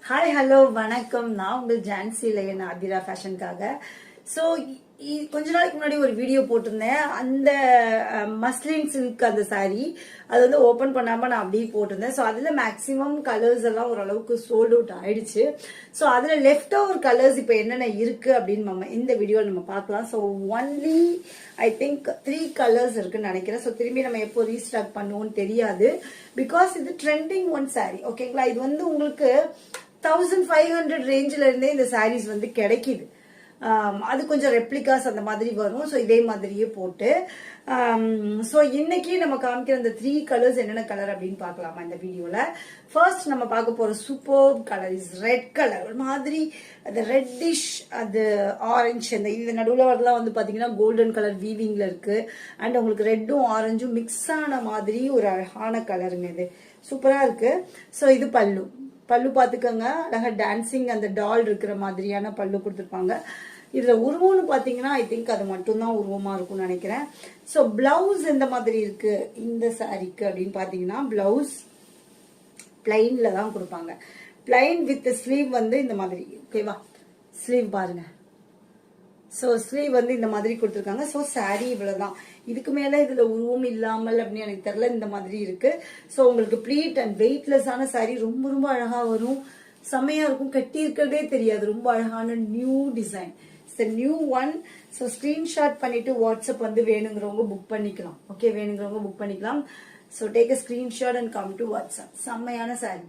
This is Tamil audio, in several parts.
ஹாய் ஹலோ வணக்கம். நான் உங்கள் ஜான்சி லைன் ஆதிரா ஃபேஷனுக்காக. ஸோ கொஞ்ச நாளைக்கு முன்னாடி ஒரு வீடியோ போட்டிருந்தேன். அந்த மஸ்லின் சில்க் அந்த சாரீ அது வந்து ஓப்பன் பண்ணாம நான் அப்படியே போட்டிருந்தேன். ஸோ அதுல மேக்சிமம் கலர்ஸ் எல்லாம் ஓரளவுக்கு சோல்ட் அவுட் ஆயிடுச்சு. ஸோ அதுல லெஃப்ட் ஓவர் கலர்ஸ் இப்போ என்னென்ன இருக்கு அப்படின்னு நம்ம இந்த வீடியோவில் நம்ம பார்க்கலாம். So only I think 3 colours இருக்குன்னு நினைக்கிறேன். ஸோ திரும்பி நம்ம எப்போ ரீஸ்டாக் பண்ணுவோம்னு தெரியாது. பிகாஸ் இது ட்ரெண்டிங் ஒன் சாரீ. ஓகேங்களா? இது வந்து உங்களுக்கு 1500 ரேஞ்சில இருந்தே இந்த சாரீஸ் வந்து கிடைக்குது. அது கொஞ்சம் ரெப்ளிகாஸ் அந்த மாதிரி வரும். ஸோ இதே மாதிரியே போட்டு ஸோ இன்னைக்கு நம்ம காமிக்கிற இந்த 3 கலர்ஸ் என்னென்ன கலர் அப்படின்னு பார்க்கலாமா இந்த வீடியோல. ஃபர்ஸ்ட் நம்ம பார்க்க போற super colour is red colour. ஒரு மாதிரி அது ரெட்டிஷ், அது ஆரஞ்சு, இந்த நடுவில் வரலாம் வந்து பாத்தீங்கன்னா கோல்டன் கலர் வீவிங்ல இருக்கு. அண்ட் உங்களுக்கு ரெட்டும் ஆரஞ்சும் மிக்ஸ் ஆன மாதிரி ஒரு அழகான கலருங்க. இது சூப்பரா இருக்கு. ஸோ இது பல்லு பாத்துக்கோங்க. அழகா டான்சிங் அந்த டால் இருக்கிற மாதிரியான பல்லு கொடுத்துருப்பாங்க. இதுல உருவம்னு பாத்தீங்கன்னா ஐ திங்க் அது மட்டும்தான் உருவமா இருக்கும்னு நினைக்கிறேன். ஸோ பிளவுஸ் எந்த மாதிரி இருக்கு இந்த சாரிக்கு அப்படின்னு பாத்தீங்கன்னா பிளவுஸ் பிளைன்ல தான் கொடுப்பாங்க. பிளைன் வித் ஸ்லீவ் வந்து இந்த மாதிரி. ஓகேவா? ஸ்லீவ் பாருங்க. ஸோ ஸ்லீவ் வந்து இந்த மாதிரி கொடுத்துருக்காங்க. ஸோ சாரி இவ்வளவுதான். இதுக்கு மேல இதுல உருவம் இல்லாமல் அப்படின்னு எனக்கு தெரியல. இந்த மாதிரி இருக்கு. ஸோ உங்களுக்கு ப்ளீட் அண்ட் வெயிட்லெஸ்ஸான சாரி ரொம்ப ரொம்ப அழகா வரும். செம்மையா இருக்கும். கட்டி இருக்கிறதே தெரியாது. ரொம்ப அழகான new design. New one. So screenshot பண்ணிட்டு வாட்ஸ்அப் வந்து வேணுங்கிறவங்க புக் பண்ணிக்கலாம். ஓகே, வேணுங்கிறவங்க புக் பண்ணிக்கலாம். So take a screenshot and come to WhatsApp. செம்மையான சாரி,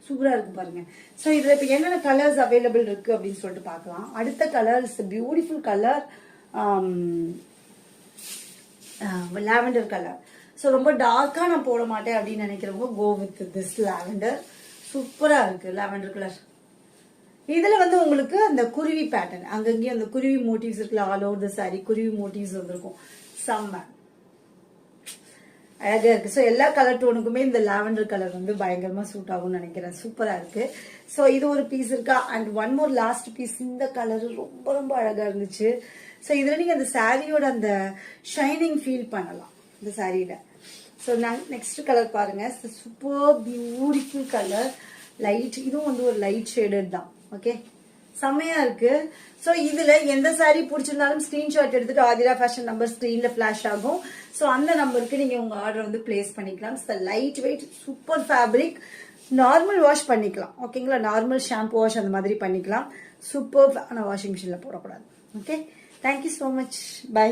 சூப்பரா இருக்கு பாருங்க. சோ இதுல இப்ப என்னென்ன கலர்ஸ் அவைலபிள் இருக்கு அப்படின்னு சொல்லிட்டு பார்க்கலாம். அடுத்த colour is beautiful colour, lavender colour. So ரொம்ப டார்க்கா நான் போட மாட்டேன் அப்படின்னு நினைக்கிறவங்க கோ வித் திஸ் லாவெண்டர். சூப்பரா இருக்கு லாவெண்டர் கலர். இதுல வந்து உங்களுக்கு அந்த குருவி பேட்டர்ன், அங்கங்கேயும் அந்த குருவி மோட்டிவ்ஸ் இருக்குல்ல, ஆல் ஓவர் த சாரி குருவி மோட்டிவ்ஸ் வந்திருக்கும். செம்ம அழகா இருக்கு. ஸோ எல்லா கலர் டோனுக்குமே இந்த லாவெண்டர் கலர் வந்து பயங்கரமா சூட் ஆகும்னு நினைக்கிறேன். சூப்பரா இருக்கு. ஸோ இது ஒரு பீஸ் இருக்கா. And one more last piece. இந்த கலர் ரொம்ப ரொம்ப அழகா இருந்துச்சு. ஸோ இதுல நீங்க அந்த சாரியோட அந்த ஷைனிங் ஃபீல் பண்ணலாம் இந்த சாரியில. ஸோ நெக்ஸ்ட் கலர் பாருங்க. Super beautiful colour. லைட், இதுவும் வந்து ஒரு லைட் ஷேடட் தான். ஓகே, செம்மையா இருக்கு. சோ இதுல எந்த சாரி பிடிச்சிருந்தாலும் ஸ்கிரீன்ஷாட் எடுத்துட்டு ஆதிரா ஃபேஷன் நம்பர் ஸ்கிரீன்ல பிளாஷ் ஆகும். சோ அந்த நம்பருக்கு நீங்க உங்க ஆர்டர் வந்து பிளேஸ் பண்ணிக்கலாம். Light weight, super fabric. Normal wash பண்ணிக்கலாம். ஓகேங்களா? நார்மல் ஷாம்பு வாஷ் அந்த மாதிரி பண்ணிக்கலாம். சூப்பர். ஆனா வாஷிங் மிஷின்ல போடக்கூடாது. Okay, thank you so much. By.